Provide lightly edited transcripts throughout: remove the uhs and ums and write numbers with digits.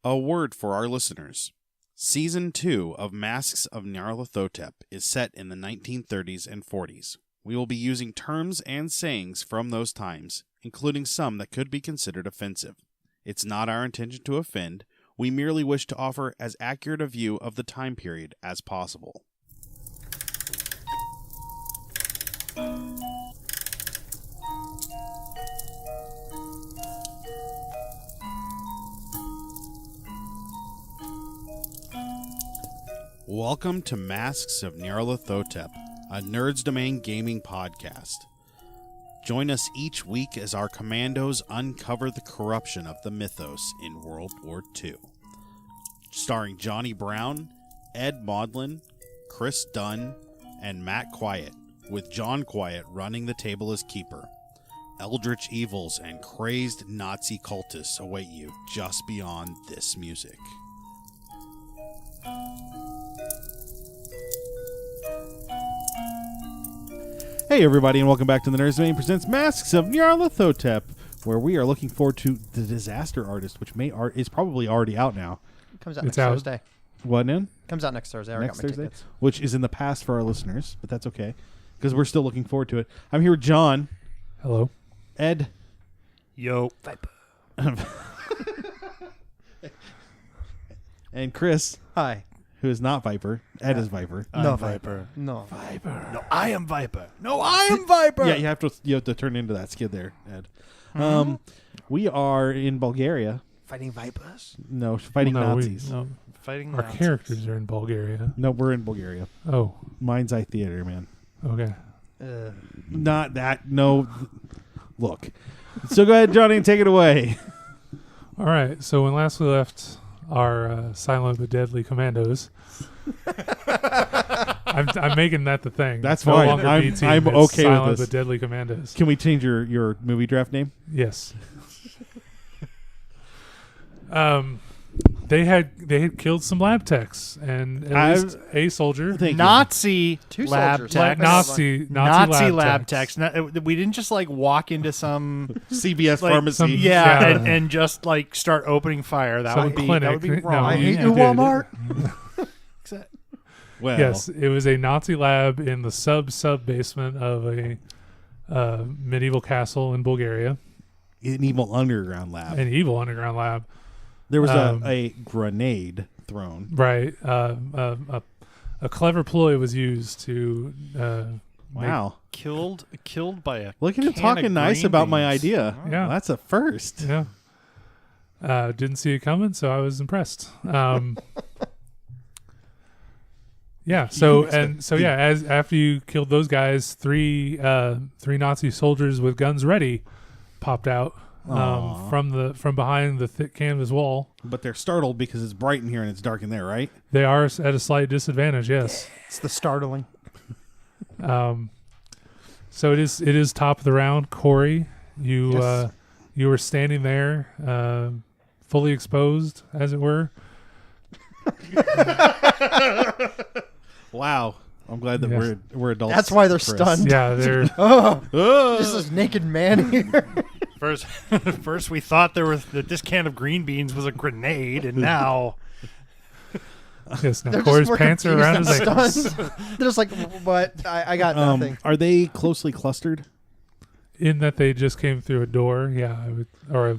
A word for our listeners. Season 2 of Masks of Nyarlathotep is set in the 1930s and 40s. We will be using terms and sayings from those times, including some that could be considered offensive. It's not our intention to offend. We merely wish to offer as accurate a view of the time period as possible. Welcome to Masks of Nyarlathotep, a Nerds Domain gaming podcast. Join us each week as our commandos uncover the corruption of the mythos in World War II. Starring Johnny Brown, Ed Maudlin, Chris Dunn, and Matt Quiett, with John Quiett running the table as keeper. Eldritch evils and crazed Nazi cultists await you just beyond this music. Hey everybody, and welcome back to the Nerds Domain presents Masks of Nyarlathotep, where we are looking forward to The Disaster Artist, which is probably already out now. It comes out next Thursday. What, in? Comes out next Thursday. I already got my tickets. Which is in the past for our listeners, but that's okay, because we're still looking forward to it. I'm here with John. Hello. Ed. Yo. Viper. And Chris. Hi. Who is not Viper. Ed is Viper. No, Viper. No. Viper. No, I am Viper. No, I am Viper. Yeah, you have to turn into that skid there, Ed. We are in Bulgaria. Fighting vipers? No, fighting Nazis. Fighting Our Nazis. characters are in Bulgaria. No, we're in Bulgaria. Oh, Mind's Eye Theater, man. okay. Not that. No. Look. So go ahead, Johnny, and take it away. All right. So when last we left our silent but deadly commandos, I'm making that the thing. That's no fine. longer I'm B team, okay it's with silent this. but deadly commandos. Can we change your movie draft name? Yes. They had killed some lab techs and at least a soldier. Nazi Two lab soldiers. techs. Nazi lab techs. We didn't just like walk into some CVS like, pharmacy. and just like start opening fire. That would be clinic. wrong. I hate you you, did. Walmart. Well, Yes, it was a Nazi lab in the sub basement of a medieval castle in Bulgaria. an evil underground lab. An evil underground lab. There was a grenade thrown. Right. A clever ploy was used to Wow. Killed by a Look at him can talking of nice green about my beans. idea. Oh. Yeah. That's a first. Yeah. Didn't see it coming, so I was impressed. Yeah. So as after you killed those guys, three Nazi soldiers with guns ready popped out from behind the thick canvas wall. But they're startled because it's bright in here and it's dark in there, right? They are at a slight disadvantage. Yes. It's the startling. So it is top of the round. Kauri, you Yes. you were standing there, fully exposed, as it were. Wow. I'm glad that Yes. we're adults. That's why they're Chris. stunned. Yeah, they're Oh, Oh. this is naked man here. First we thought that this can of green beans was a grenade, and now yes. Now They're Kauri's just more pants are around his confused ankles. than stunned. They're just like, what? I got nothing. Are they closely clustered? In that they just came through a door. Yeah, I would, or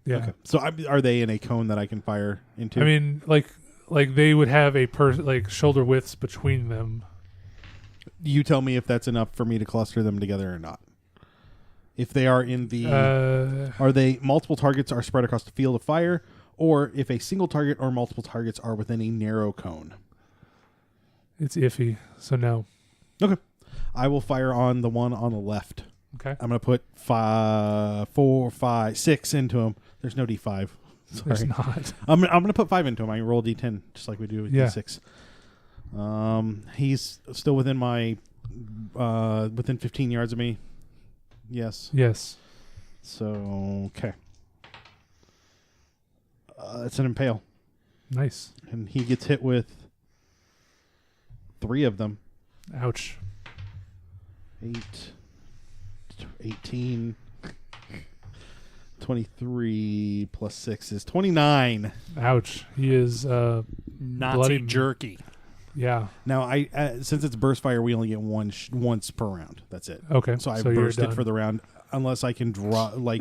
yeah. Okay. So are they in a cone that I can fire into? I mean, like they would have like shoulder widths between them. you tell me if that's enough for me to cluster them together or not. If they are in the... are they multiple targets are spread across the field of fire, or if a single target or multiple targets are within a narrow cone? It's iffy, so no. Okay. I will fire on the one on the left. Okay. I'm going to put 6 into him. There's no D5. There's Sorry. not. I'm going to put 5 into him. I can roll D10 just like we do with Yeah. D6. He's still within my... within 15 yards of me. Yes. Yes. So, okay. It's an impale. Nice. And he gets hit with 3 of them. Ouch. 8, 18, 23 plus 6 is 29. Ouch. He is Nazi bloody jerky. Yeah. Now, I since it's burst fire, we only get once per round. That's it. Okay. So I you're burst it done. for the round, unless I can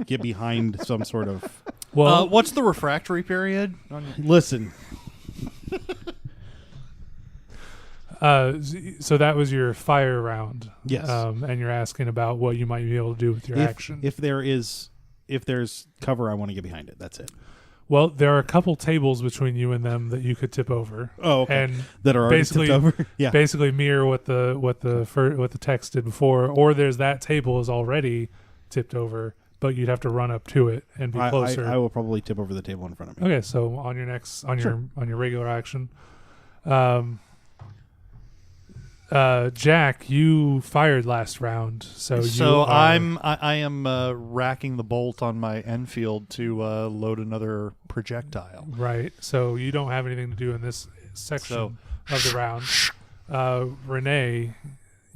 get behind some sort of. Well, What's the refractory period? Listen, so that was your fire round. Yes. And you're asking about what you might be able to do with your action. if there's cover, I want to get behind it. That's it. Well, there are a couple tables between you and them that you could tip over. Oh, okay. And That are already basically, tipped over. Yeah. basically mirror what the text did before. Or there's that table is already tipped over, but you'd have to run up to it and be closer. I will probably tip over the table in front of me. Okay, so on your next your regular action, Jack, you fired last round, so I am racking the bolt on my Enfield to load another projectile. right. So you don't have anything to do in this section of the round. Rene,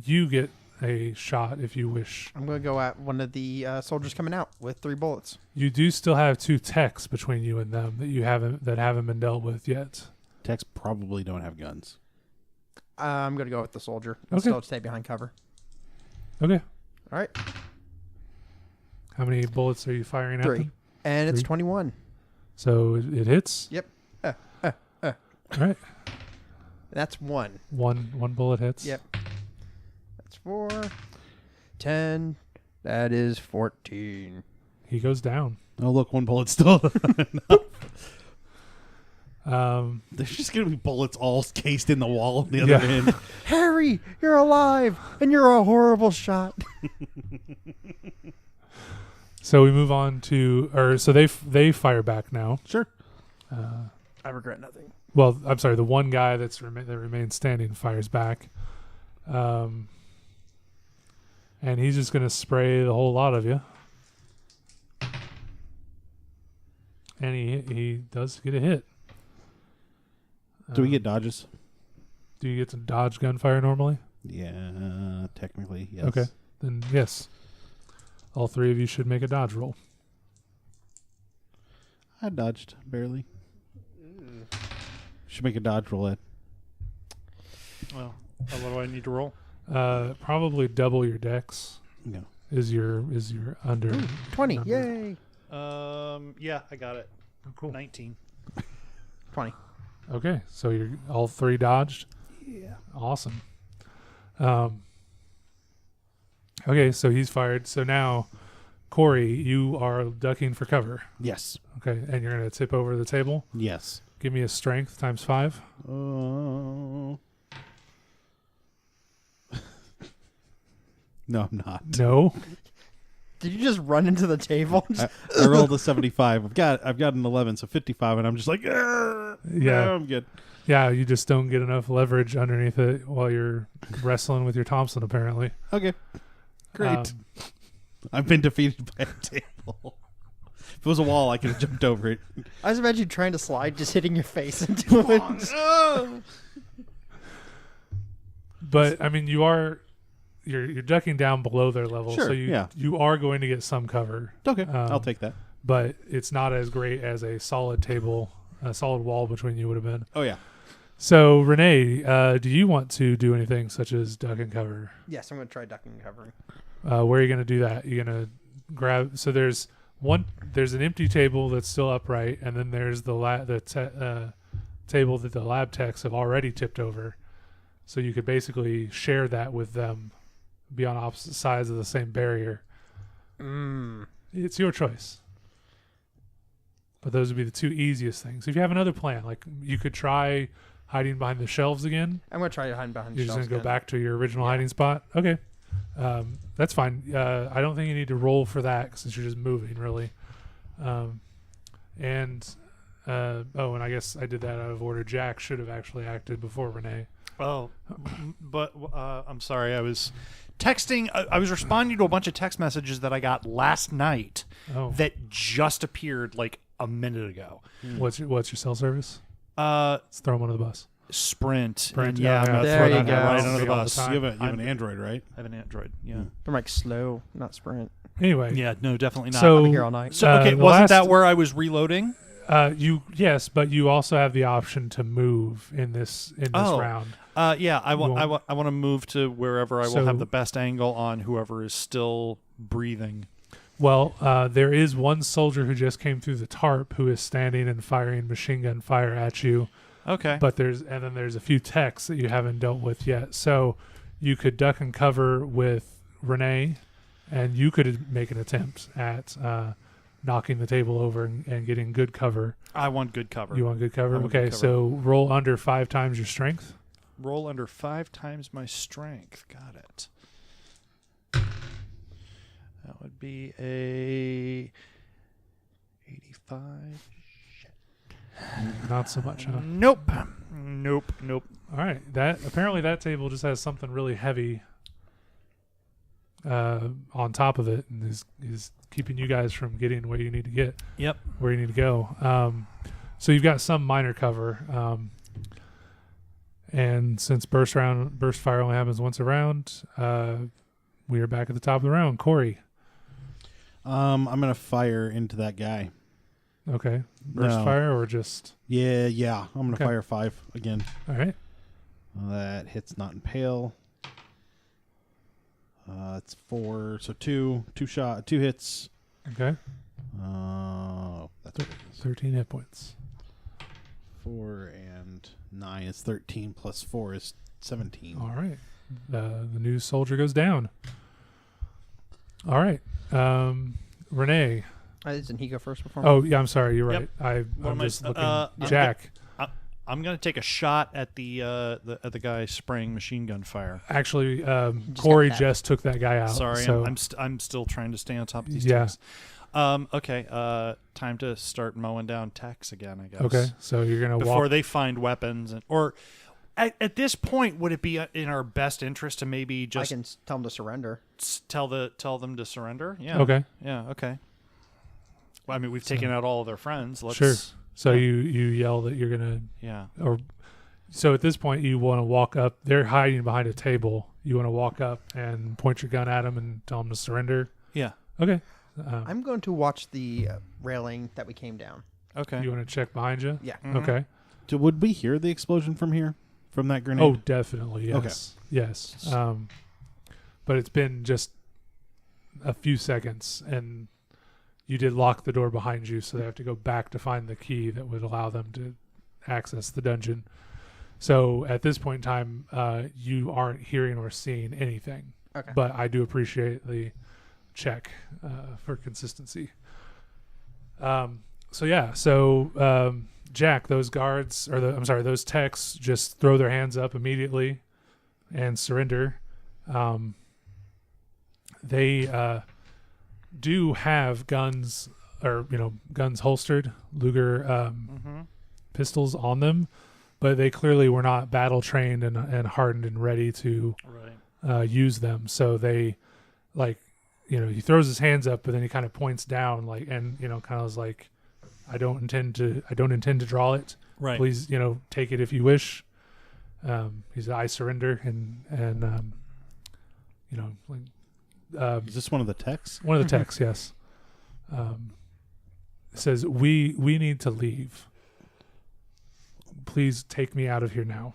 you get a shot if you wish. I'm going to go at one of the soldiers coming out with 3 bullets. You do still have 2 techs between you and them that haven't been dealt with yet. Techs probably don't have guns. I'm going to go with the soldier. And Okay. still stay behind cover. Okay. All right. How many bullets are you firing at 3. them? And it's 3. 21. So it hits. Yep. All right. That's 1. One bullet hits. Yep. That's 4. 10. That is 14. He goes down. Oh, look, one bullet's still enough. There's just going to be bullets all cased in the wall at the other end. Harry, you're alive, and you're a horrible shot. So we move on to, so they fire back now. Sure. I regret nothing. Well, I'm sorry, the one guy that remains standing fires back, and he's just going to spray the whole lot of you. And he does get a hit. Do we get dodges? Do you get to dodge gunfire normally? Yeah, technically, yes. Okay, then yes. All 3 of you should make a dodge roll. I dodged, barely. Should make a dodge roll, Ed. Well, what do I need to roll? Probably double your dex No. is your under. 20. number. Yay. Yeah, I got it. Oh, cool. 19. 20. Okay, so you're all 3 dodged. Yeah. Awesome. Okay, so he's fired. So now, Corey, you are ducking for cover. Yes. Okay, and you're going to tip over the table. Yes. Give me a strength times 5. No, I'm not. No. Did you just run into the table? I rolled a 75. I've got an 11, so 55, and I'm just like, Yeah. no, I'm good. Yeah, you just don't get enough leverage underneath it while you're wrestling with your Thompson, apparently. Okay. Great. I've been defeated by a table. If it was a wall, I could have jumped over it. I was imagining you trying to slide, just hitting your face into it. But, I mean, you're ducking down below their level, Sure, so yeah. you are going to get some cover. Okay, I'll take that. But it's not as great as a solid wall between you would have been. Oh, yeah. So, Rene, do you want to do anything such as duck and cover? Yes, I'm going to try ducking and covering. Where are you going to do that? You're going to grab... So there's an empty table that's still upright, and then there's the table that the lab techs have already tipped over. So you could basically share that with them, be on opposite sides of the same barrier. It's your choice. But those would be the 2 easiest things. If you have another plan, like you could try hiding behind the shelves again. I'm going to try to hide behind the You're just shelves going to go again. back to your original hiding spot? Okay. That's fine. I don't think you need to roll for that since you're just moving, really. And I guess I did that out of order. Jack should have actually acted before Rene. Oh, but I'm sorry. I was texting. I was responding to a bunch of text messages that I got last night that just appeared like a minute ago. What's your cell service? Let's throw them under the bus. Sprint. Sprint, And yeah, I'm yeah. gonna There throw you that go. right under the All the bus. time. You have an Android, right? I have an Android. Yeah. I'm like slow, not sprint. Anyway. Yeah, no, definitely not. I'll be here all night. So, okay, the wasn't that last- where I was reloading? Yes, but you also have the option to move in this round. Yeah, I want You to move to wherever I will So- have the best angle on whoever is still breathing. Well, there is one soldier who just came through the tarp who is standing and firing machine gun fire at you. Okay. But there's a few techs that you haven't dealt with yet. So you could duck and cover with Rene, and you could make an attempt at knocking the table over and getting good cover. I want good cover. You want good cover? I want Okay, good cover. so roll under 5 times your strength. Roll under 5 times my strength. Got it. That would be a 85. Not so much, huh? Nope. All right. Apparently that table just has something really heavy on top of it, and is keeping you guys from getting where you need to get. Yep. Where you need to go. So you've got some minor cover, and since burst fire only happens once a round, we are back at the top of the round. Corey. I'm gonna fire into that guy. Okay. Burst No. fire or just Yeah. I'm gonna Okay. fire 5 again. all right. That hits not impale. It's 4, so 2 hits. Okay. That's what it is. 13 hit points. 4 and 9 is 13 plus 4 is 17. All right. The new soldier goes down. All right. Renee. Didn't he go first before? Oh, yeah, I'm sorry. You're right. Yep. I'm just looking. I'm Jack. I'm gonna take a shot at the guy spraying machine gun fire. Actually, Just Corey got that. just took that guy out. Sorry, so I'm still trying to stay on top of these Yeah. techs. Okay. Time to start mowing down techs again, I guess. okay. So you're gonna Before walk. they find weapons, or at this point, would it be in our best interest to maybe I just can tell him to surrender. tell them to surrender? Yeah. Okay. Yeah. Okay. Well, I mean, we've taken out all of their friends. Let's, Sure. So yeah. you yell that you're gonna, Yeah. or so at this point you want to walk up. They're hiding behind a table. You want to walk up and point your gun at them and tell them to surrender. Yeah. Okay. I'm going to watch the railing that we came down. Okay. You want to check behind you? Yeah. Mhm. Okay. Would we hear the explosion from here? From that grenade? Oh, definitely. Yes. Okay. Yes. But it's been just a few seconds, and you did lock the door behind you, so they have to go back to find the key that would allow them to access the dungeon. So at this point in time, you aren't hearing or seeing anything. Okay. But I do appreciate the check for consistency. So Jack, those guards, those techs just throw their hands up immediately and surrender. They do have guns, or guns holstered, Luger pistols on them, but they clearly were not battle trained and hardened and ready to Right. use them. So they, he throws his hands up, but then he kind of points down, kind of was like, I don't intend to draw it. Right. Please, take it if you wish. He said, I surrender, and Is this one of the techs? one of the techs, yes. Says, we need to leave. Please take me out of here now.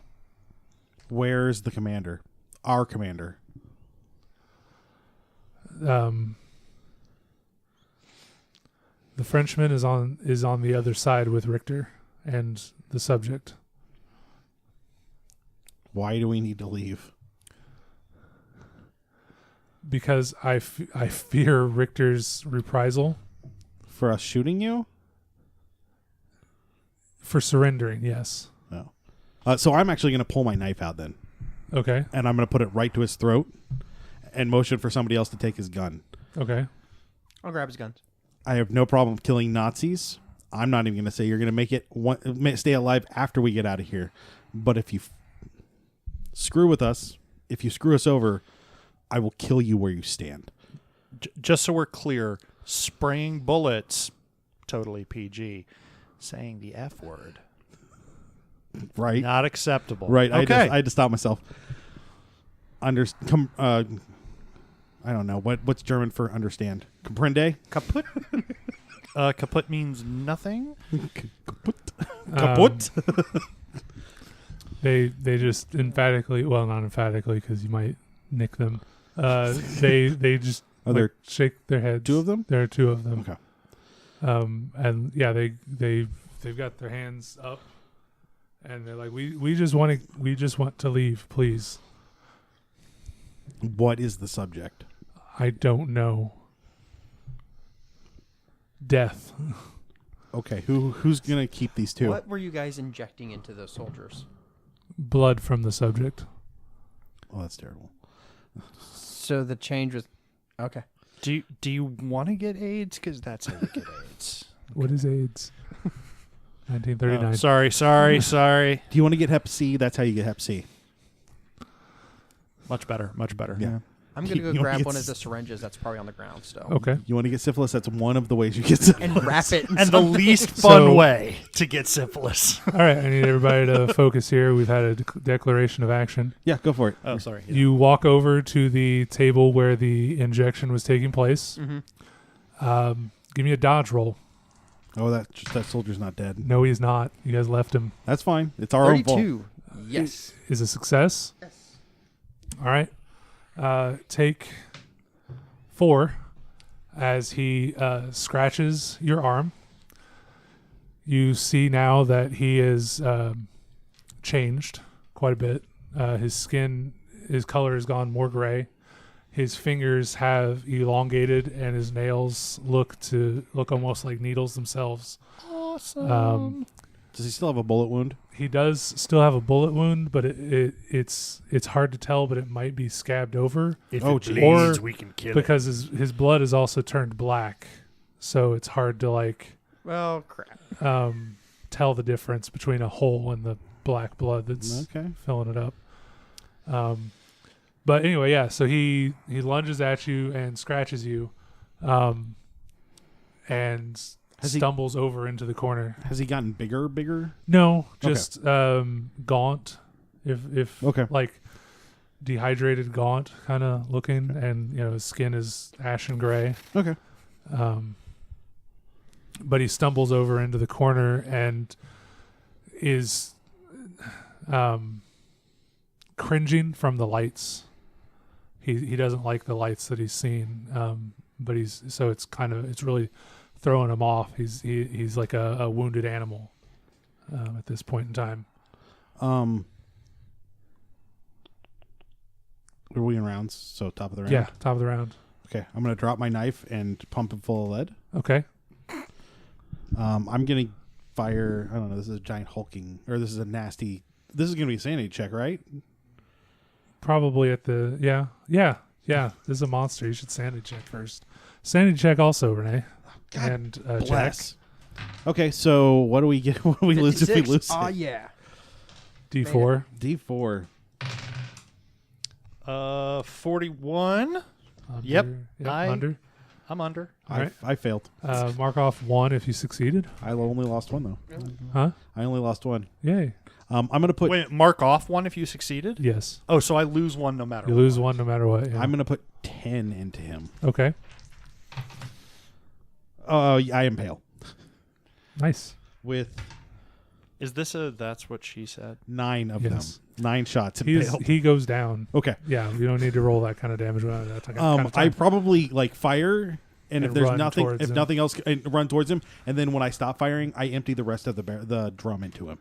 Where's the commander? Our commander. The Frenchman is on the other side with Richter and the subject. Why do we need to leave? Because I fear Richter's reprisal For us shooting you? for surrendering. Yes. No. So I'm actually going to pull my knife out then, Okay. and I'm going to put it right to his throat and motion for somebody else to take his gun. Okay. I'll grab his guns. I have no problem killing Nazis. I'm not even going to say you're going to make it stay alive after we get out of here. But if you screw with us, if you screw us over, I will kill you where you stand. Just so we're clear, spraying bullets, totally PG. Saying the F word, Right? not acceptable. Right. Okay. I had to stop myself. I I don't know. What's German for understand? Comprende? Kaput. Kaput means nothing. Kaput? They just emphatically, well, not emphatically because you might nick them. They just shake their heads. Two of them? There are two of them. Okay. And yeah, they've got their hands up, and they're like, we just want to leave, please. What is the subject? I don't know. Death. Okay, who's gonna keep these two? What were you guys injecting into those soldiers? Blood from the subject. Oh, that's terrible. So the change was okay. Do you want to get AIDS? Because that's how you get AIDS. What is AIDS? 1939. Sorry. Do you want to get Hep C? That's how you get Hep C. Much better. Yeah. I'm going to go You grab wanna one get of the syringes that's probably on the ground still. Okay. You want to get syphilis? That's one of the ways you get syphilis. And wrap it in And the something. least fun So- way to get syphilis. All right. I need everybody to focus here. We've had a declaration of action. Yeah, go for it. Oh, sorry. You walk over to the table where the injection was taking place. Mm-hmm. Give me a dodge roll. Oh, that soldier's not dead. No, he's not. You guys left him. That's fine. It's our own fault. 32. Yes. Is a success. Yes. All right. Take 4 as he scratches your arm. You see now that he is changed quite a bit. His color has gone more gray. His fingers have elongated, and his nails look almost like needles themselves. Awesome. Does he still have a bullet wound? He does still have a bullet wound, but it's hard to tell, but it might be scabbed over. If Oh, it geez. bleeds, we can kill Because his blood is also turned black, so it's hard to Well, crap. tell the difference between a hole and the black blood that's Okay. filling it up. But anyway, yeah. So he lunges at you and scratches you, and Has he- stumbles over into the corner. Has he gotten bigger? No, Okay. just gaunt. If Okay. like dehydrated gaunt kind of looking, and his skin is ashen gray. Okay. But he stumbles over into the corner and is cringing from the lights. He doesn't like the lights that he's seen, but it's really throwing him off. He's like a wounded animal at this point in time. Are we in rounds? So top of the round? Yeah, top of the round. Okay. I'm going to drop my knife and pump him full of lead. Okay. I'm going to fire, I don't know, this is a giant hulking, or this is a nasty, this is going to be a sanity check, right? Probably at the yeah. This is a monster. You should sanity check first. Sanity check also, Rene. God and Jack. bless. Okay, so what do we get? What do we lose if we 56. lose? Oh, yeah. D4. D4. 41. Under, Yep, under. I'm under. All right. I failed. Mark off 1 if you succeeded. I only lost one though. Huh? I only lost one. Yay. I'm going to put. Wait, mark off 1 if you succeeded? Yes. Oh, so I lose 1 no matter You what. lose 1 no matter what. Yeah. I'm going to put 10 into him. Okay. I impale Nice. with Is this that's what she said? 9 of Yes. them. 9 shots impaled. He goes down. Okay. Yeah, you don't need to roll that kind of damage. That kind of I time. probably fire, and if And there's run nothing, towards if him. nothing else, run towards him, and then when I stop firing, I empty the rest of the drum into him.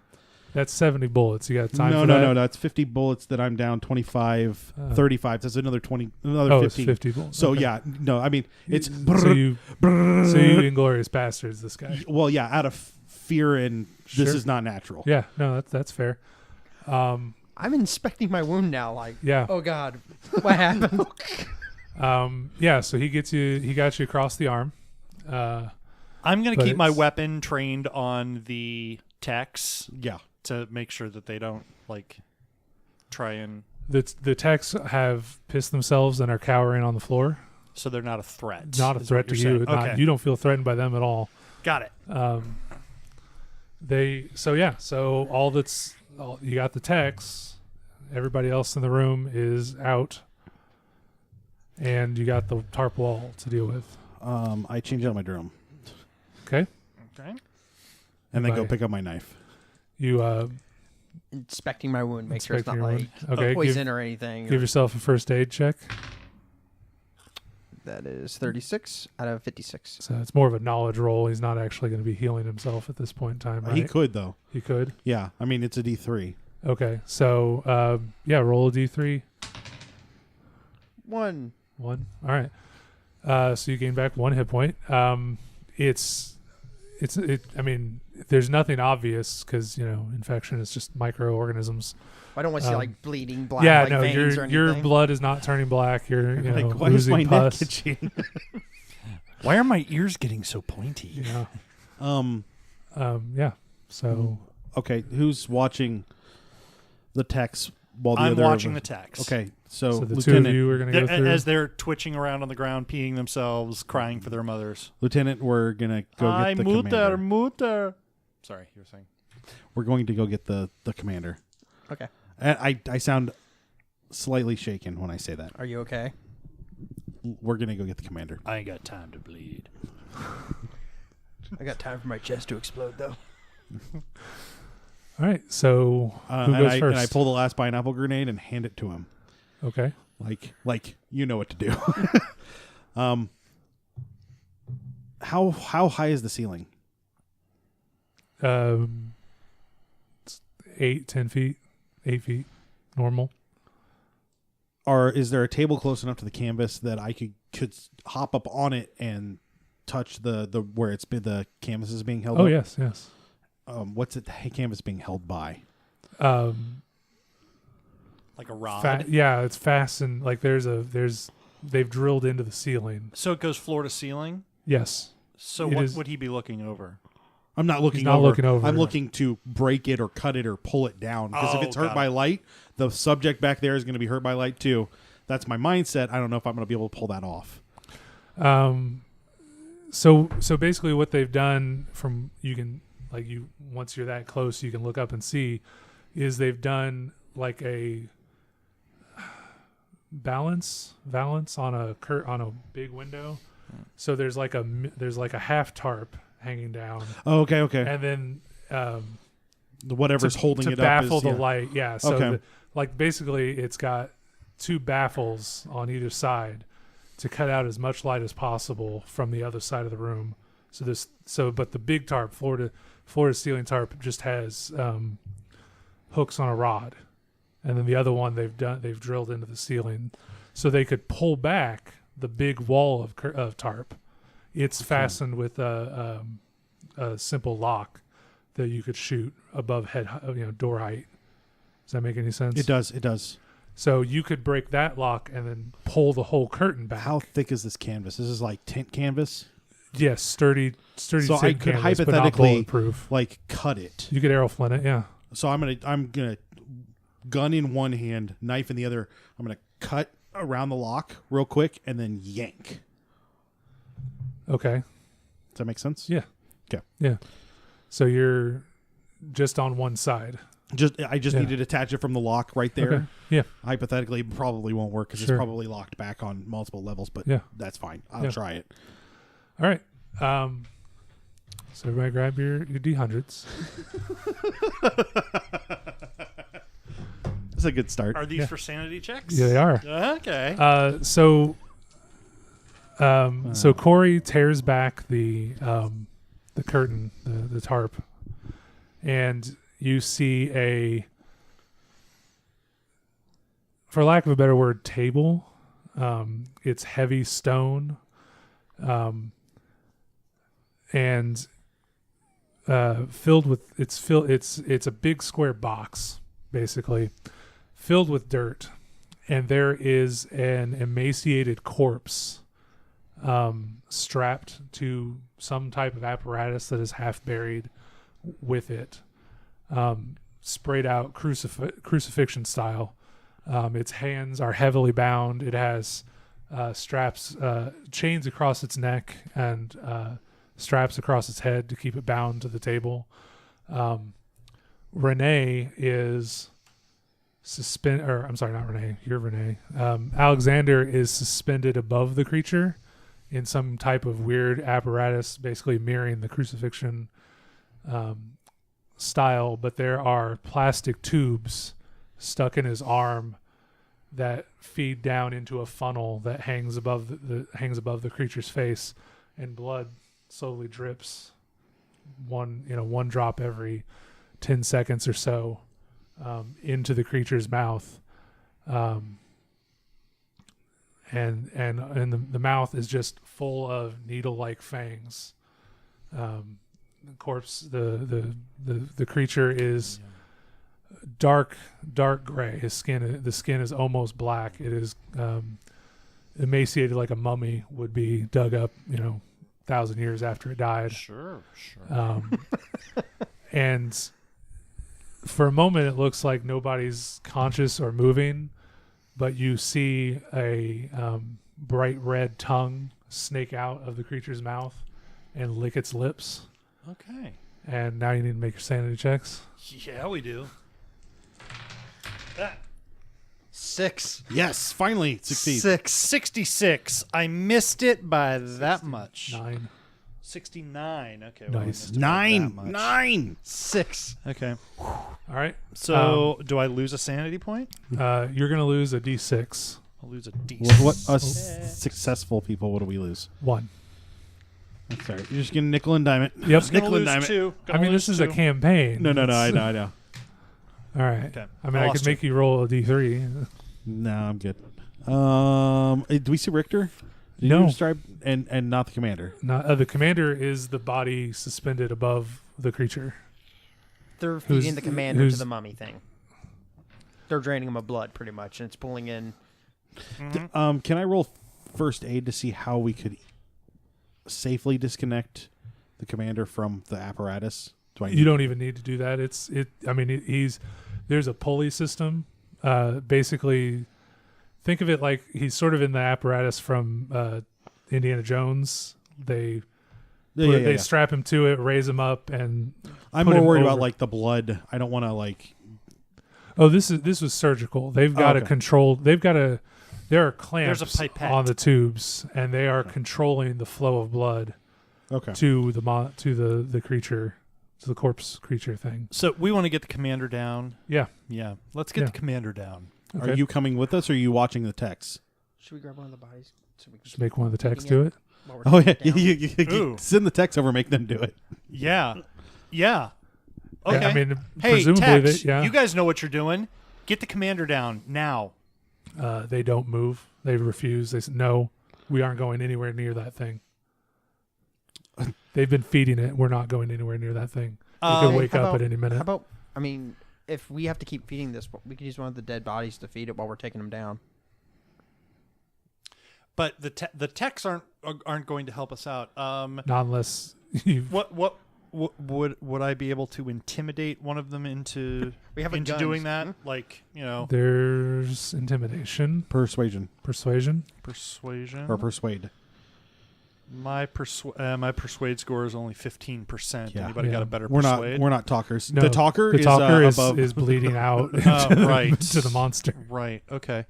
That's 70 bullets. You got time No, for no, that? no. That's 50 bullets that I'm down. 25, 35. That's another 20, another Oh, 50. it's 50 bullets. So Okay. yeah, no. I mean, it's So you inglorious bastards. This guy. well, yeah, out of fear and this Sure. is not natural. Yeah. No, that's fair. I'm inspecting my wound now. Like, Yeah. oh, God. What happened? Yeah. So he got you across the arm. I'm going to But keep my it's- weapon trained on the techs Yeah. to make sure that they don't try and The techs have pissed themselves and are cowering on the floor. so they're not a threat. Not a is threat what to you're you. saying. Okay. You don't feel threatened by them at all. Got it. You got the techs. Everybody else in the room is out. and you got the tarp wall to deal with. I change out my drum Okay. Okay. and then go Bye. pick up my knife. You Inspecting my wound, make sure it's not Inspecting like your wound. Okay, poison or anything. give yourself a first aid check. That is 36 out of 56. So it's more of a knowledge roll. He's not actually going to be healing himself at this point in time, right? He could though. He could. Yeah, I mean it's a D3. Okay, so roll a d3. 1. 1. All right. So you gain back 1 hit point. I mean, there's nothing obvious because infection is just microorganisms. I don't want to see like bleeding black Yeah, like no, veins or anything. your blood is not turning black. You're Why is my losing neck pus. itching? Why are my ears getting so pointy? Yeah. So Okay, who's watching the text while the I'm other? watching the text. Okay, so, the two of Lieutenant, you are going to go through. As they're twitching around on the ground, peeing themselves, crying for their mothers. Lieutenant, we're gonna go get the commander. mutter. Sorry, you were saying. We're going to go get the commander. Okay. And I sound slightly shaken when I say that. Are you okay? We're gonna go get the commander. I ain't got time to bleed. I got time for my chest to explode, though. All right. So who and goes I, first? And I pull the last pineapple grenade and hand it to him. Okay. Like you know what to do. How high is the ceiling? 10 feet, 8 feet, normal. Or is there a table close enough to the canvas that I could hop up on it and touch the where the canvas is being held? Oh up? yes. What's the canvas being held by? Like a rod. It's fastened. Like they've drilled into the ceiling. So it goes floor to ceiling. Yes. So It what is- would he be looking over? I'm not looking He's not over. looking over. I'm looking to break it or cut it or pull it down. Because if Oh, it's hurt got by it. light, the subject back there is going to be hurt by light too. That's my mindset. I don't know if I'm going to be able to pull that off. So basically, what they've done once you're that close, you can look up and see, is they've done like a balance on a big window. So there's like a half tarp hanging down. Oh, okay. And then Whatever's holding to it baffle up is the light. Yeah. So Okay. basically, it's got 2 baffles on either side to cut out as much light as possible from the other side of the room. But the big tarp, floor to ceiling tarp, just has hooks on a rod, and then the other one they've drilled into the ceiling, so they could pull back the big wall of tarp. It's fastened with a simple lock that you could shoot above door height. Does that make any sense? It does. So you could break that lock and then pull the whole curtain back. How thick is this canvas? This is like tent canvas. Yes, sturdy. So thick I could canvas, but not hypothetically bulletproof. like cut it. You could arrow flint it, yeah. So I'm gonna gun in one hand, knife in the other. I'm gonna cut around the lock real quick and then yank. Okay. Does that make sense? Yeah. Okay. Yeah. So you're just on one side. I just need to detach it from the lock right there. Okay. Yeah. Hypothetically, it probably won't work because Sure. it's probably locked back on multiple levels, but Yeah. that's fine. I'll try it. All right. So everybody grab your D100s. That's a good start. Are these Yeah. for sanity checks? Yeah, they are. Okay. So Kauri tears back the curtain, the tarp, and you see for lack of a better word, table. It's heavy stone, and filled with it's a big square box, basically, filled with dirt, and there is an emaciated corpse strapped to some type of apparatus that is half buried with it, sprayed out crucifixion style. Its hands are heavily bound. It has straps, chains across its neck, and straps across its head to keep it bound to the table. Rene is I'm sorry, not Rene. You're Rene. Alexander is suspended above the creature in some type of weird apparatus, basically mirroring the crucifixion style. But there are plastic tubes stuck in his arm that feed down into a funnel that hangs above the creature's face, and blood slowly drips one drop every 10 seconds or so into the creature's mouth, and the mouth is just full of needle-like fangs. The corpse, the creature is dark gray. The skin is almost black. It is emaciated like a mummy would be dug up 1,000 years after it died. Sure. And for a moment, it looks like nobody's conscious or moving, but you see a bright red tongue snake out of the creature's mouth and lick its lips. Okay. And now you need to make your sanity checks. Yeah, we do. 6. Yes, finally succeed. 66. I missed it by that much. 9. 69. Okay. Nice. I missed it by that much. 9. 6. Okay. All right. So, do I lose a sanity point? You're going to lose a D6. I'll lose a D6. What us successful people? What do we lose? 1. I'm sorry. You're just getting nickel and diamond. Yep. Gonna Nickel and lose diamond. 2. I mean, this is a campaign. No. I know. All right. Okay. I mean, I could make you roll a D3. No, I'm good. Do we see Richter? Did No. you describe and not the commander? The commander is the body suspended above the creature. They're feeding the commander to who's- the mummy thing. They're draining him of blood, pretty much, and it's pulling in. Can I roll first aid to see how we could safely disconnect the commander from the apparatus? You don't even need to do that. There's a pulley system. Basically, think of it like he's sort of in the apparatus from Indiana Jones. They strap him to it, raise him up, and I'm put more him worried over. about like the blood. I don't want to like. Oh, this was surgical. They've got a control. There are clamps There's a pipette on the tubes, and they are controlling the flow of blood to the creature, to the corpse creature thing. So, we want to get the commander down. Yeah. Yeah. Let's get the commander down. Okay. Are you coming with us, or are you watching the text? Should we grab one of the bodies so we can Just make one of the techs do it. while we're Oh yeah, taking it down? you send the text over, make them do it. Yeah. Yeah. Okay. Yeah, I mean, hey, presumably, Tex, yeah. you guys know what you're doing. Get the commander down now. They don't move. They refuse. They said, no, we aren't going anywhere near that thing. They've been feeding it. We're not going anywhere near that thing. It could wake up at any minute. How about, if we have to keep feeding this, we could use one of the dead bodies to feed it while we're taking them down. But the techs aren't going to help us out. Not unless you. Would I be able to intimidate one of them into doing that? Like, There's intimidation, Persuasion persuasion. or persuade. My persuade score is only 15%. Yeah. Anybody got a better We're persuade? not talkers. No, the talker is above. is bleeding out right to the monster. Right. Okay.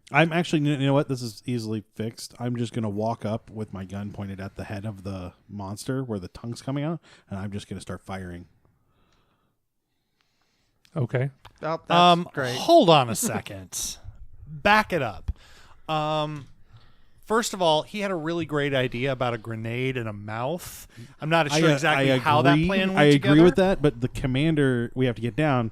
I'm actually, you know what? This is easily fixed. I'm just going to walk up with my gun pointed at the head of the monster where the tongue's coming out, and I'm just going to start firing. Okay. Oh, that's great. Hold on a second. Back it up. First of all, he had a really great idea about a grenade and a mouth. I'm not sure exactly how that plan went together. I agree with that, but the commander we have to get down.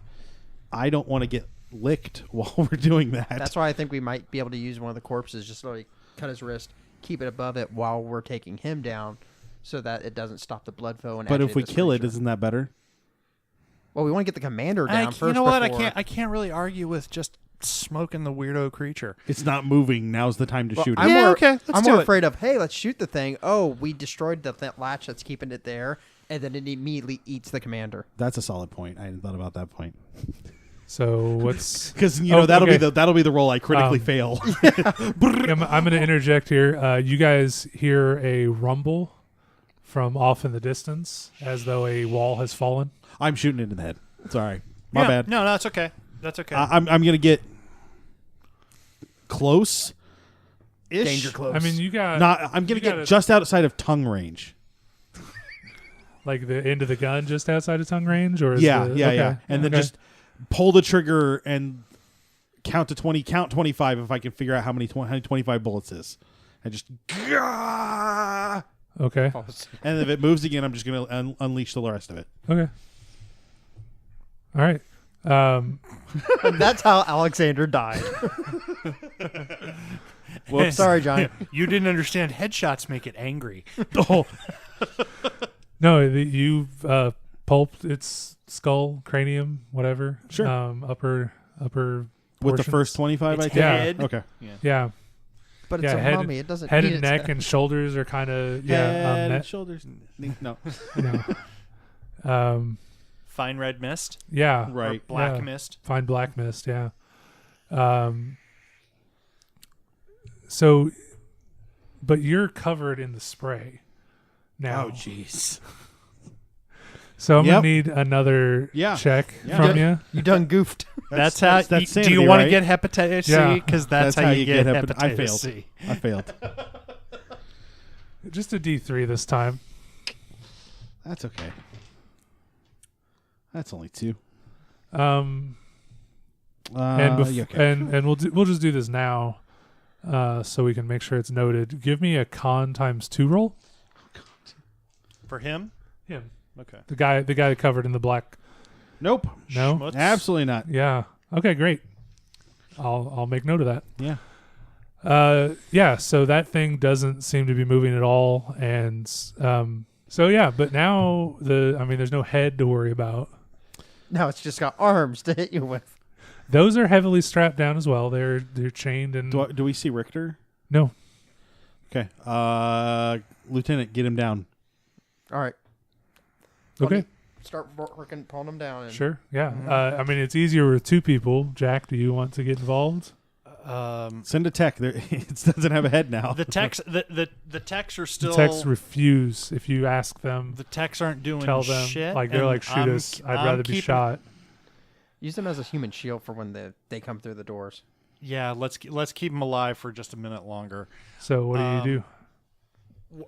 I don't want to get licked while we're doing that. That's why I think we might be able to use one of the corpses, just like cut his wrist, keep it above it while we're taking him down, so that it doesn't stop the blood flow. And but if we agitate this kill it, creature. isn't that better? Well, we want to get the commander down first. You know what? before- I can't really argue with just smoking the weirdo creature. It's not moving. Now's the time to shoot it. I'm Yeah, more, okay, let's I'm do more it. afraid of, hey, let's shoot the thing. Oh, we destroyed the latch that's keeping it there, and then it immediately eats the commander. That's a solid point. I hadn't thought about that point. So what's Because okay. that'll be the role I critically fail. I'm going to interject here. You guys hear a rumble from off in the distance, as though a wall has fallen. I'm shooting it in the head. Sorry, my bad. No, it's okay. That's okay. I'm gonna get close. Danger close. I mean, you got I'm gonna get just outside of tongue range. like the end of the gun just outside of tongue range, or Yeah. And then just pull the trigger and count to 20. Count 25 if I can figure out how many 25 bullets is, and just. Okay. And if it moves again, I'm just gonna unleash the rest of it. Okay. All right. And that's how Alexander died. Whoops. Sorry, John. You didn't understand. Headshots make it angry. Oh. No, you pulped its skull, cranium, whatever. Sure. Upper. With the portions. first 25, Its I think. head. Okay. Yeah. But it's a head, mummy. It doesn't head need and its neck head. and shoulders are kind of Head and shoulders. No. No. Fine red mist. Yeah. Right. Or black Yeah. mist. Fine black mist. Yeah. So, but you're covered in the spray now. Oh, jeez. So I'm Yep. gonna need another check from you. You done goofed. That's how. that's Do sanity, you want right? to get hepatitis Yeah. C? Because that's how you get hepatitis I failed. C. I failed. Just a D3 this time. That's okay. That's only 2. And okay. and we'll just do this now, so we can make sure it's noted. Give me a con times 2 roll. For him? Him. Okay. The guy covered in the black. Nope. No. Schmutz. Absolutely not. Yeah. Okay. Great. I'll make note of that. Yeah. Yeah. So that thing doesn't seem to be moving at all, and so yeah. But now there's no head to worry about. Now it's just got arms to hit you with. Those are heavily strapped down as well. They're chained and. Do we see Richter? No. Okay. Lieutenant, get him down. All right. Okay. Start working, pulling them down. And Sure. Yeah. It's easier with 2 people. Jack, do you want to get involved? Send a tech. It doesn't have a head now. The techs, the techs are still. The techs refuse. If you ask them, The techs aren't doing tell them shit. like they're and like, shoot I'm- us. I'd I'm rather be keeping- shot. use them as a human shield for when they come through the doors. Yeah, let's keep them alive for just a minute longer. So what do you do?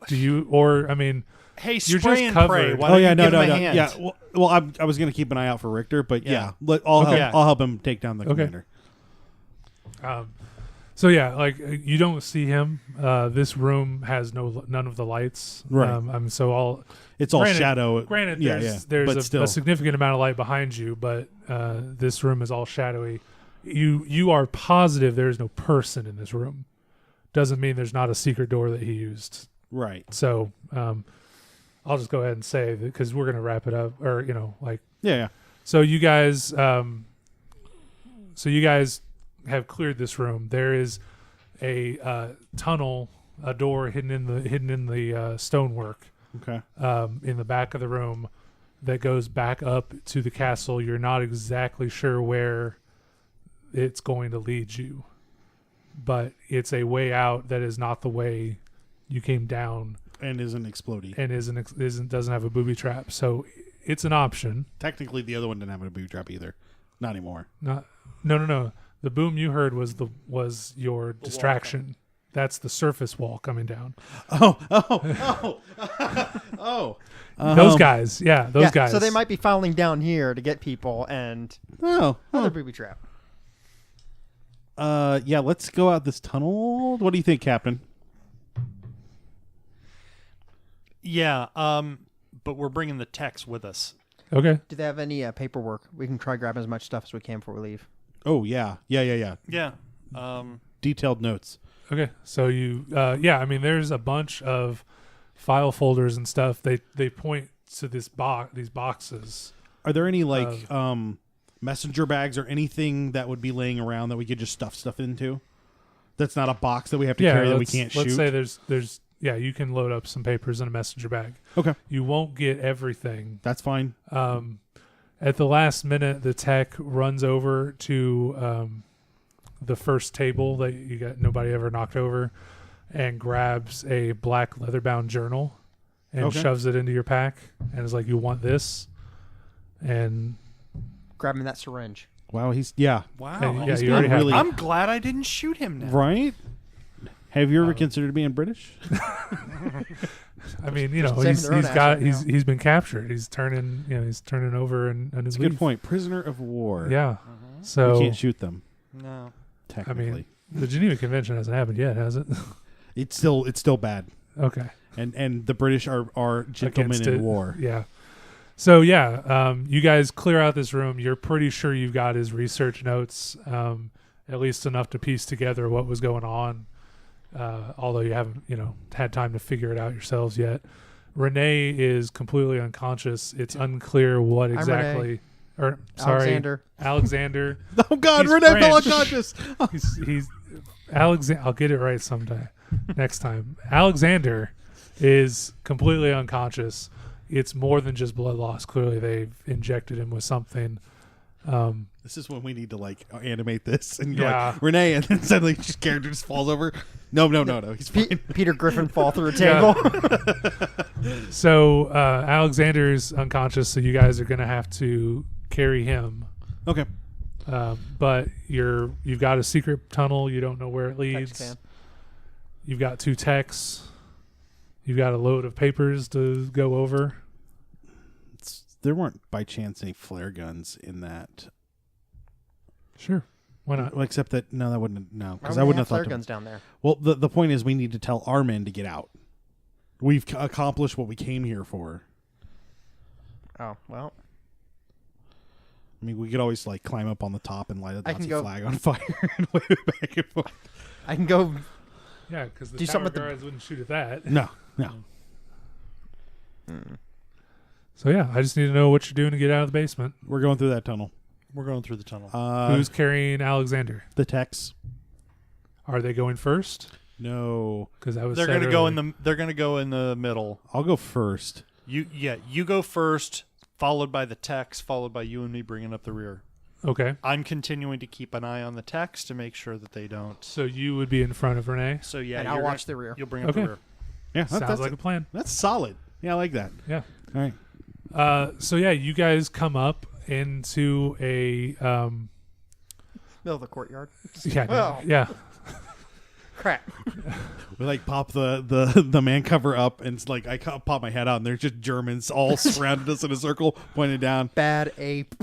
Do you or I mean? Hey, You're spray just and covered. pray. Why Oh don't yeah, you no. give him a hand? Yeah, well, I was going to keep an eye out for Richter, but Yeah. I'll Okay. help him take down the commander. So yeah, like you don't see him. This room has none of the lights. Right. It's all granted- shadow. Granted, Yeah, there's but a still. significant amount of light behind you, but this room is all shadowy. You are positive there is no person in this room. Doesn't mean there's not a secret door that he used. Right. So I'll just go ahead and say that because we're gonna wrap it up, or Yeah. So you guys, have cleared this room. There is a tunnel, a door hidden in the stonework. Okay. In the back of the room that goes back up to the castle. You're not exactly sure where it's going to lead you, but it's a way out that is not the way you came down And isn't exploding. and doesn't have a booby trap. So it's an option. Technically, the other one didn't have a booby trap either. Not anymore. No. The boom you heard was your distraction. That's the surface wall coming down. Oh. Those guys, those guys. So they might be filing down here to get people and another booby trap. Yeah, let's go out this tunnel. What do you think, Captain? Yeah, but we're bringing the techs with us. Okay. Do they have any paperwork? We can try grabbing as much stuff as we can before we leave. Oh, yeah. Yeah. Yeah. Detailed notes. Okay. So you, there's a bunch of file folders and stuff. They point to these boxes. Are there any messenger bags or anything that would be laying around that we could just stuff stuff into? That's not a box that we have to carry that we can't shoot. Let's say there's you can load up some papers in a messenger bag. Okay. You won't get everything. That's fine. At the last minute, the tech runs over to the first table that you got nobody ever knocked over, and grabs a black leather-bound journal and shoves it into your pack, and is like, "You want this?" And Grabbing that syringe. Wow, Wow. he's you being already have. really- I'm glad I didn't shoot him now. right. Have you ever considered being British? I mean, saving their own he's been captured. He's turning over and That's a good point. Prisoner of war. Yeah. So You can't shoot them. No. Technically, the Geneva Convention hasn't happened yet, has it? it's still bad. Okay. And the British are gentlemen Against in it. war. Yeah. So you guys clear out this room. You're pretty sure you've got his research notes, at least enough to piece together what was going on. Although you haven't, had time to figure it out yourselves yet. Rene is completely unconscious. It's unclear what exactly. Or sorry, Alexander. Oh God, He's Rene fell French. unconscious. he's Alexander. I'll get it right sometime. Next time, Alexander is completely unconscious. It's more than just blood loss. Clearly, they've injected him with something. This is when we need to animate this, and you're Yeah. like Rene, and then suddenly his character just falls over. No, he's fine. Peter Griffin fall through a table. So Alexander's unconscious, so you guys are going to have to carry him. Okay. But you've got a secret tunnel. You don't know where it leads. Can. You've got 2 techs. You've got a load of papers to go over. There weren't by chance any flare guns in that. Sure. Why not? Well, except that that wouldn't because Why I would wouldn't they have flare thought. guns down there. Well, the point is we need to tell our men to get out. We've accomplished what we came here for. Oh well. I mean, we could always climb up on the top and light a I can Nazi go- flag on fire and wave it back and forth. I can go. Yeah, because the Do tower something with the- guards wouldn't shoot at that. No. So yeah, I just need to know what you're doing to get out of the basement. We're going through that tunnel. We're going through the tunnel. Who's carrying Alexander? the techs? Are they going first? No, Because I was. They're going to go in the. They're going to go in the middle. I'll go first. You go first, followed by the techs, followed by you and me bringing up the rear. Okay. I'm continuing to keep an eye on the techs to make sure that they don't. So you would be in front of Rene. So yeah, And I'll watch the rear. You'll bring up Okay. the rear. Yeah, Sounds like a plan. that's solid. Yeah, I like that. Yeah. All right. So yeah, you guys come up into a Middle of the courtyard. yeah. Crap. We pop the man cover up, and it's I pop my head out, and there's just Germans all surrounded us in a circle, pointed down. Bad ape.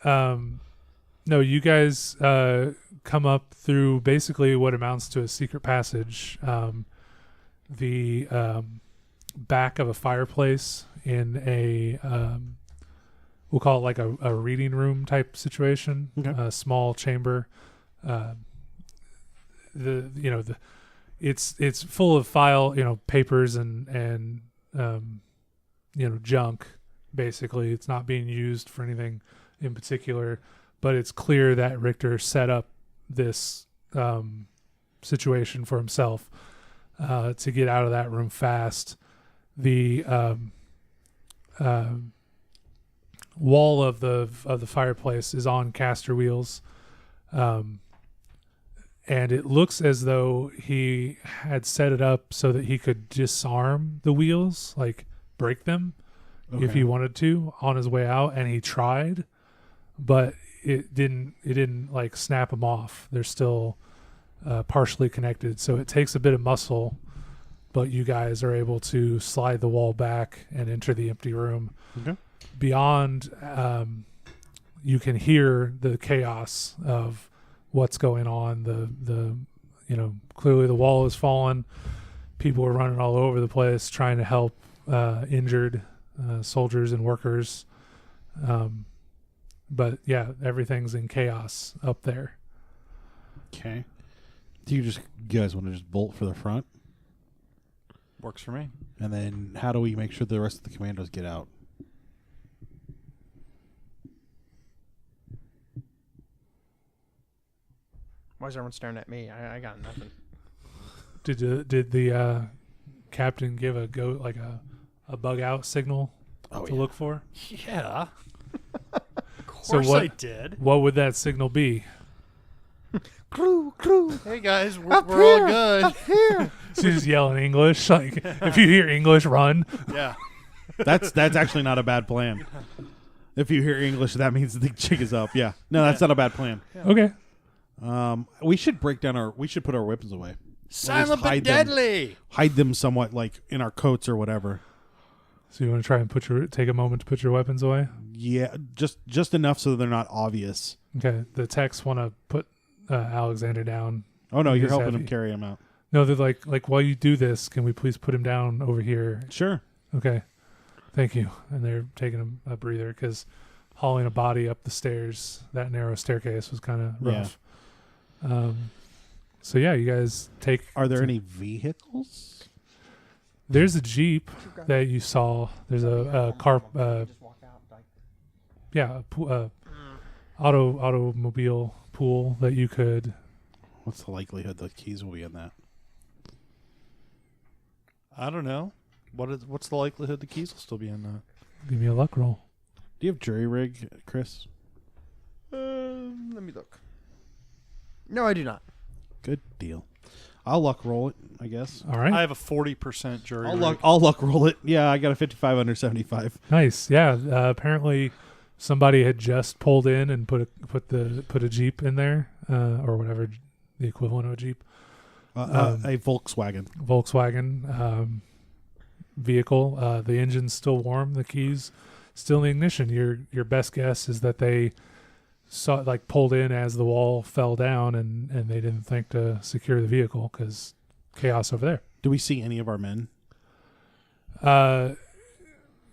No, you guys come up through basically what amounts to a secret passage. The back of a fireplace in a we'll call it a reading room type situation. Okay. A small chamber. It's full of file papers and junk. Basically, it's not being used for anything in particular, but it's clear that Richter set up this situation for himself to get out of that room fast. The wall of the fireplace is on caster wheels, and it looks as though he had set it up so that he could disarm the wheels, break them if he wanted to on his way out, and he tried, but it didn't snap them off. They're still partially connected, so it takes a bit of muscle, but you guys are able to slide the wall back and enter the empty room. Okay. Beyond, you can hear the chaos of what's going on. The clearly the wall has fallen. People are running all over the place trying to help injured soldiers and workers. But yeah, everything's in chaos up there. Okay. Do you guys want to just bolt for the front? Works for me. And then how do we make sure the rest of the commandos get out? Why is everyone staring at me? I got nothing. Did the captain give a a bug out signal to look for? Yeah. Of So course I did. What would that signal be? Crew. Hey guys, we're Up all here, good. Up here. So you just yell in English, if you hear English, run. Yeah. That's actually not a bad plan. If you hear English, that means the jig is up. Yeah. No, that's not a bad plan. Okay. We should break down we should put our weapons away. Silent but deadly. Hide them somewhat, like in our coats or whatever. So you want to try and take a moment to put your weapons away? Yeah, just enough so they're not obvious. Okay. The techs want to put Alexander down. Oh no, you're He's helping heavy. him carry him out. No, they're like while you do this, can we please put him down over here? Sure. Okay. Thank you. And they're taking a breather because hauling a body up the stairs, that narrow staircase, was kind of rough. So yeah, you guys take. Are there any vehicles? There's a Jeep that you saw. There's a car. Automobile pool that you could. What's the likelihood the keys will be in that? I don't know. What's the likelihood the keys will still be in that? Give me a luck roll. Do you have jury rig, Chris? Let me look. No, I do not. Good deal. I'll luck roll it, I guess. All right. I have a 40% jury. I'll luck roll it. Yeah, I got a 55 under 75. Nice. Yeah. Apparently, somebody had just pulled in and put a Jeep in there, or whatever the equivalent of a Jeep. A Volkswagen. Volkswagen vehicle. The engine's still warm. The keys still in the ignition. Your best guess is that they pulled in as the wall fell down, and they didn't think to secure the vehicle because chaos over there. Do we see any of our men?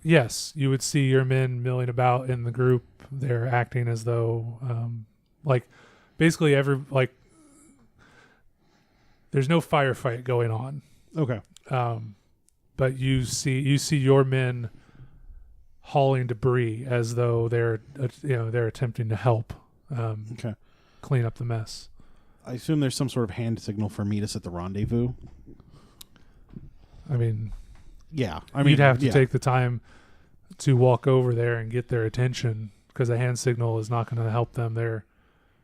Yes, you would see your men milling about in the group. They're acting as though, basically there's no firefight going on. Okay. But you see your men hauling debris as though they're attempting to help clean up the mess. I assume there's some sort of hand signal for meet us at the rendezvous. I mean, you'd have to take the time to walk over there and get their attention because a hand signal is not going to help them. They're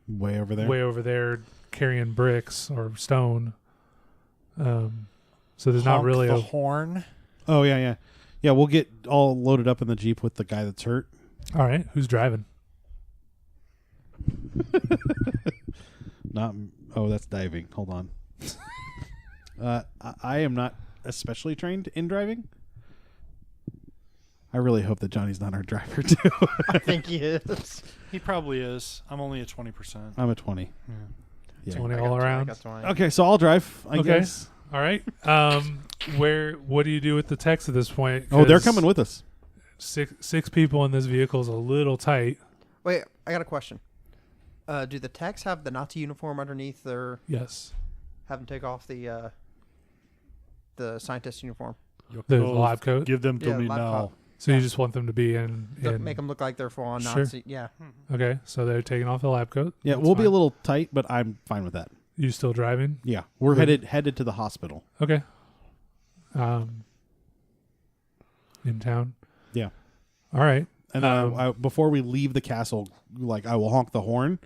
way over there carrying bricks or stone. So there's not really a horn. Oh yeah. We'll get all loaded up in the Jeep with the guy that's hurt. All right, who's driving? That's diving. Hold on. I am not especially trained in driving. I really hope that Johnny's not our driver too. I think he is. He probably is. I'm only at 20%. I'm at 20. Yeah. 20 all around. Okay, so I'll drive. I guess. All right. What do you do with the techs at this point? Oh, they're coming with us. Six people in this vehicle is a little tight. Wait, I got a question. Do the techs have the Nazi uniform underneath their? Yes. Have them take off the scientist uniform. The lab coat. Give them to me now. So you just want them to be in make them look like they're full on Sure. Nazi. Yeah. Okay, so they're taking off the lab coat. Yeah, That's we'll be fine. a little tight, but I'm fine with that. You still driving? Yeah, we're headed to the hospital. Okay. In town. Yeah. All right. And before we leave the castle, I will honk the horn.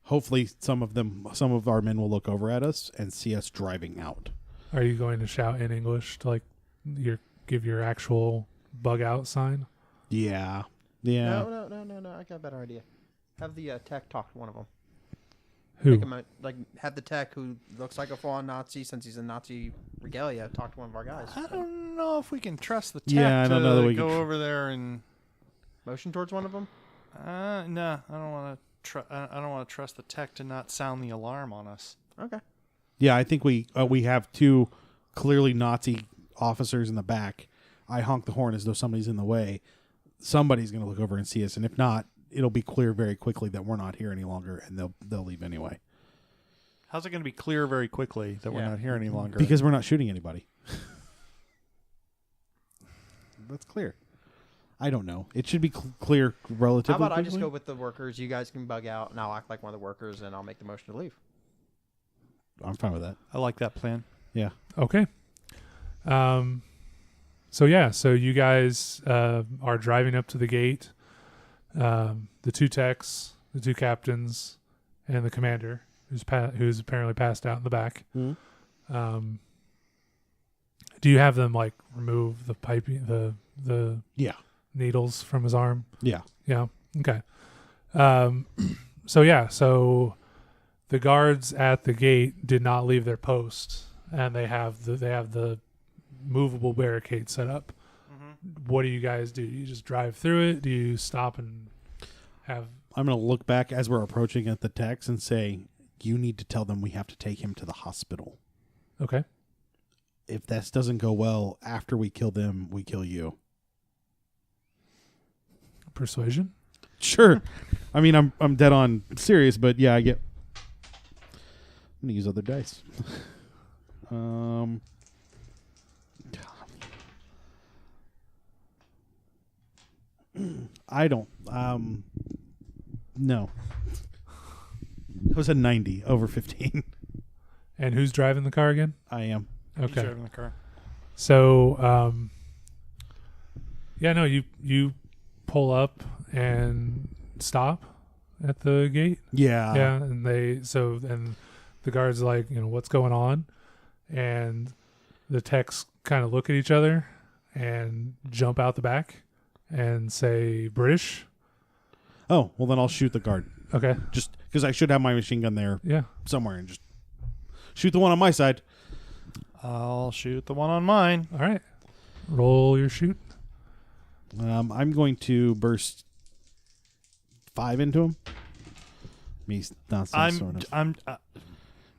Hopefully, some of our men will look over at us and see us driving out. Are you going to shout in English to give your actual bug out sign? Yeah. No. I got a better idea. Have the tech talk to one of them. Who? Make him have the tech who looks like a full-on Nazi since he's in Nazi regalia talk to one of our guys. I don't know if we can trust the tech I don't know that we go can over there and motion towards one of them. No, I don't want to. I don't want to trust the tech to not sound the alarm on us. Okay. Yeah, I think we have two clearly Nazi officers in the back. I honk the horn as though somebody's in the way. Somebody's going to look over and see us, and if not, it'll be clear very quickly that we're not here any longer, and they'll leave anyway. How's it going to be clear very quickly that we're not here any longer? Because we're not shooting anybody. That's clear. I don't know. It should be clear relatively How about quickly. I just go with the workers? You guys can bug out, and I'll act like one of the workers, and I'll make the motion to leave. I'm fine with that. I like that plan. Yeah. Okay. So you guys are driving up to the gate. The two techs, the two captains, and the commander, who's apparently passed out in the back. Mm-hmm. Do you have them remove the piping, the Yeah. needles from his arm. Yeah. Yeah. Okay. So the guards at the gate did not leave their posts, and they have the movable barricade set up. Mm-hmm. What do you guys do? Do you just drive through it? Do you stop and have? I'm going to look back as we're approaching at the techs and say, you need to tell them we have to take him to the hospital. Okay. If this doesn't go well, after we kill them, we kill you. Persuasion? Sure. I mean, I'm dead on serious, but yeah, I'm going to use other dice. I don't. No. It was a 90 over 15. And who's driving the car again? I am. He's Okay. driving the car. So, you pull up and stop at the gate. Yeah. Yeah, and the guards are like, what's going on? And the techs kind of look at each other and jump out the back and say, British. Oh, well, then I'll shoot the guard. Okay. Just because I should have my machine gun there Yeah. somewhere and just shoot the one on my side. I'll shoot the one on mine. All right. Roll your shoot. I'm going to burst 5 into him. He's not some sort of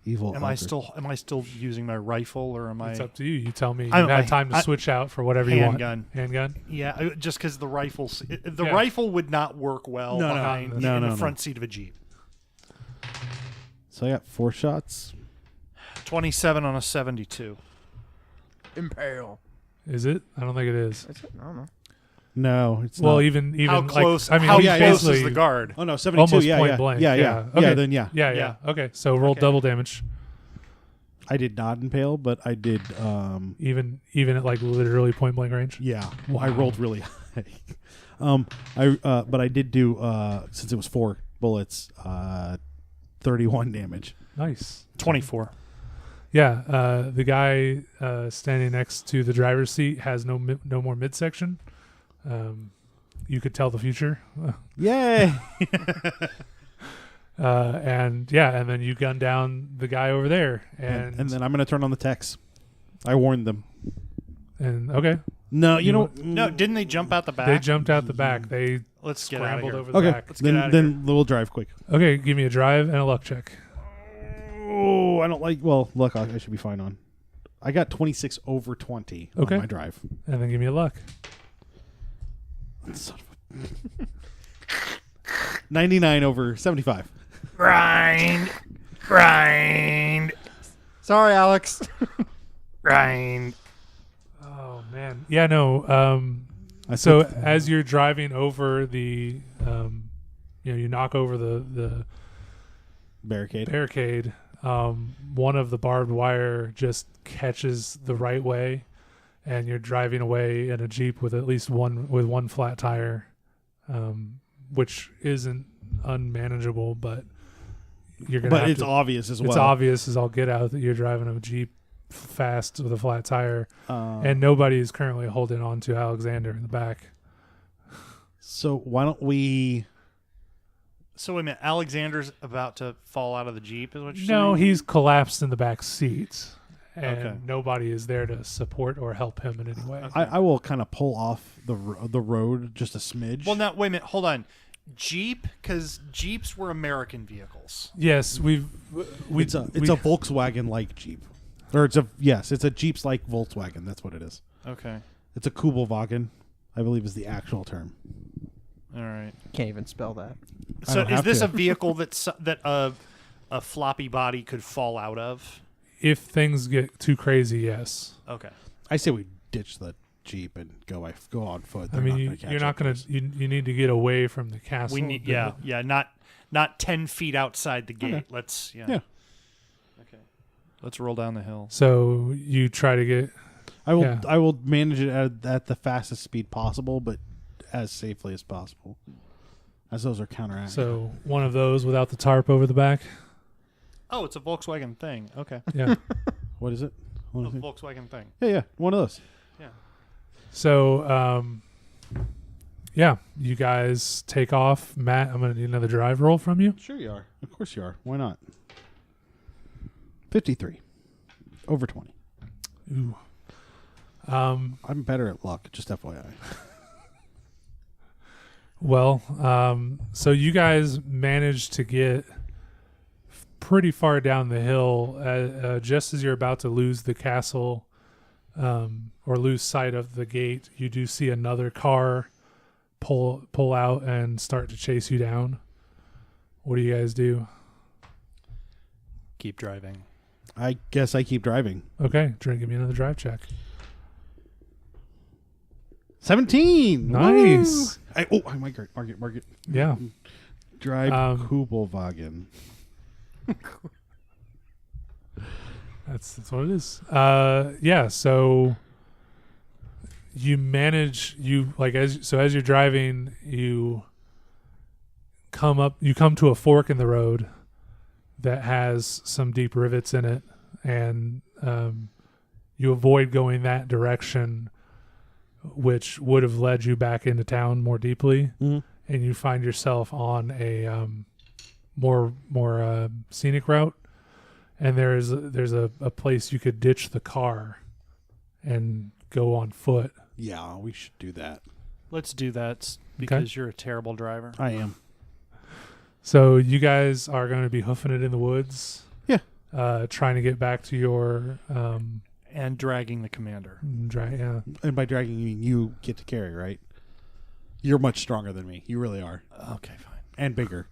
evil. Am I still using my rifle, or am It's I up to you. You tell me. You I'm- have time to switch out for whatever you want. handgun? Handgun? Yeah, just because the rifles, the Yeah. rifle would not work well No, no, behind no, in no, the no. front seat of a Jeep. So I got 4 shots. 27 on a 72. Impale. Is it? I don't think it is. Is it? I don't know. No, it's Well, not. even How like, close? I mean, how he's close basically is the guard? Oh no, 72. almost Yeah, point yeah, blank. yeah, Yeah. yeah. Okay. Then yeah. Yeah. Okay. So roll Okay. double damage. I did not impale, but I did. Even at like literally point blank range. Yeah, I Wow. rolled really high. But I did do since it was 4 bullets, 31 damage. Nice. 24. Yeah. The guy standing next to the driver's seat has no more midsection. You could tell the future. Yay! And then you gun down the guy over there, and then I'm going to turn on the techs. I warned them. and okay, No, you know. No, didn't they jump out the back? they jumped out the back. They Let's get out of scrambled here. over the Okay, back. Let's get out of then we'll drive quick. Okay, give me a drive and a luck check. Oh, I don't like. Well, look, I should be fine on. I got 26 over 20 Okay. on my drive. And then give me a luck. Son of a 99 over 75. Grind. Sorry, Alex. Grind. Oh man. Yeah, no. So as you're driving over the you knock over the Barricade. one of the barbed wire just catches the right way, and you're driving away in a Jeep with at least one flat tire, which isn't unmanageable, but you're gonna. But it's obvious as well. It's obvious as all get out that you're driving a Jeep fast with a flat tire, And and nobody is currently holding on to Alexander in the back. so why don't we? So wait a minute. Alexander's about to fall out of the Jeep, is what you're No, saying? he's collapsed in the back seat, and Okay. nobody is there to support or help him in any way. Okay. I will kind of pull off the road just a smidge. Well, now wait a minute. Hold on. Jeep, because Jeeps were American vehicles. Yes, it's a Volkswagen like Jeep, or it's a Jeep's like Volkswagen. That's what it is. Okay. It's a Kubelwagen, I believe is the actual term. All right. Can't even spell that. I So don't is have this to. a vehicle that a floppy body could fall out of? if things get too crazy, yes. Okay. I say we ditch the Jeep and go on foot. I They're mean, not you're catch not up going to us. to. You need to get away from the castle. We need not 10 feet outside the gate. Okay. Let's Yeah. Okay. Let's roll down the hill. So you try to get. I will. Yeah. I will manage it at the fastest speed possible, but as safely as possible, as those are counteracted. So one of those without the tarp over the back. Oh, it's a Volkswagen thing. Okay. Yeah. What is it? What A is it? Volkswagen thing. Yeah, one of those. So yeah, you guys take off. Matt, I'm going to need another drive roll from you. Sure you are. Of course you are. Why not? 53. Over 20. Ooh. I'm better at luck, just FYI. Well, so you guys managed to get pretty far down the hill. Just as you're about to lose the castle or lose sight of the gate, you do see another car pull out and start to chase you down. What do you guys do? Keep driving. I guess I keep driving. Okay, give me another drive check. 17. Nice. I might mark it. Yeah. Drive Kubelwagen. That's what it is. Yeah. So you manage as you're driving, you come to a fork in the road that has some deep rivets in it, and you avoid going that direction, which would have led you back into town more deeply, and you find yourself on a more scenic route, and there's a place you could ditch the car and go on foot. Yeah, we should do that. Let's do that because you're a terrible driver. I am. So you guys are going to be hoofing it in the woods. Yeah. Trying to get back to your and dragging the commander. Yeah. And by dragging, you mean you get to carry, right? You're much stronger than me. You really are. Okay, fine. And bigger.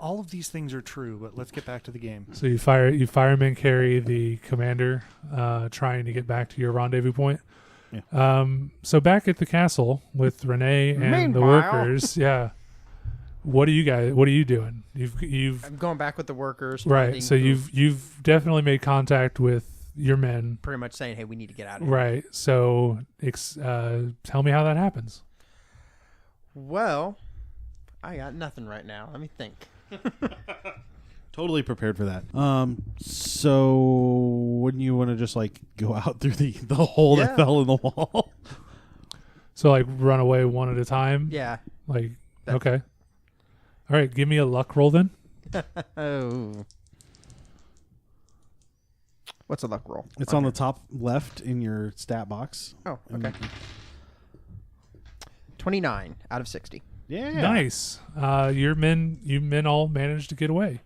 All of these things are true, but let's get back to the game. So you firemen carry the commander, trying to get back to your rendezvous point. Yeah. So back at the castle with Rene and the workers, yeah. What are you doing? I'm going back with the workers. Right. So you've definitely made contact with your men. Pretty much saying, hey, we need to get out of here. Right. So tell me how that happens. Well, I got nothing right now. Let me think. Totally prepared for that. So wouldn't you want to just go out through the hole that fell in the wall? So run away one at a time? Yeah. Okay. All right, give me a luck roll then. Oh. What's a luck roll? It's on the top left in your stat box. Oh, okay. 29 out of 60. Yeah. Nice. You men all managed to get away.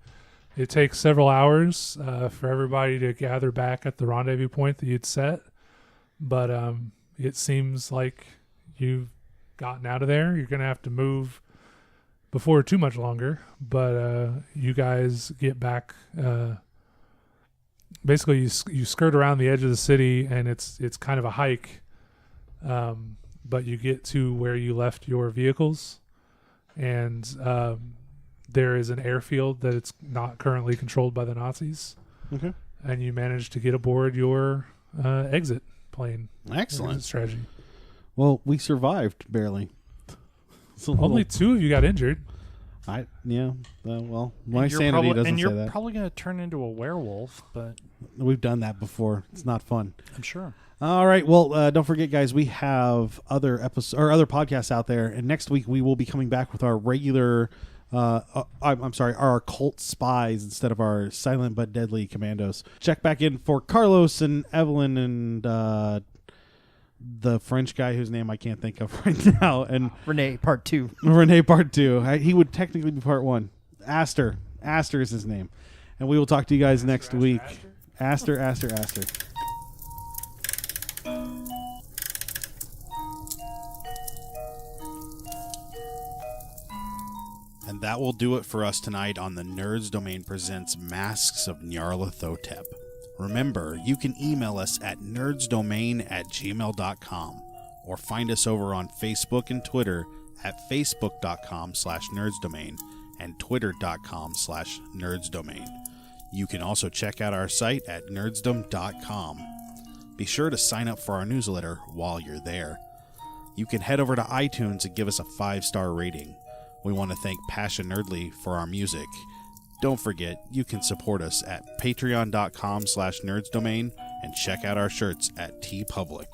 It takes several hours for everybody to gather back at the rendezvous point that you'd set, but it seems like you've gotten out of there. You're going to have to move before too much longer, but you guys get back. Basically, you skirt around the edge of the city, and it's kind of a hike, but you get to where you left your vehicles, and there is an airfield that it's not currently controlled by the Nazis. Okay. And you manage to get aboard your exit plane. Excellent. Exit strategy. Well, we survived barely. Only two of you got injured. Well, my sanity doesn't say that. And you're probably going to turn into a werewolf, but we've done that before. It's not fun. I'm sure. All right. Well, don't forget, guys, we have other episodes or other podcasts out there, and next week we will be coming back with our regular. Our occult spies instead of our silent but deadly commandos. Check back in for Carlos and Evelyn and the French guy whose name I can't think of right now, and Rene part 2. Rene part 2. He would technically be part 1. Aster is his name, and we will talk to you guys next week. Aster. And that will do it for us tonight on the Nerds Domain Presents Masks of Nyarlathotep. Remember, you can email us at nerdsdomain@gmail.com or find us over on Facebook and Twitter at facebook.com/nerdsdomain and twitter.com/nerdsdomain. You can also check out our site at nerdsdom.com. Be sure to sign up for our newsletter while you're there. You can head over to iTunes and give us a 5-star rating. We want to thank Passion Nerdly for our music. Don't forget, you can support us at patreon.com/nerdsdomain and check out our shirts at TeePublic.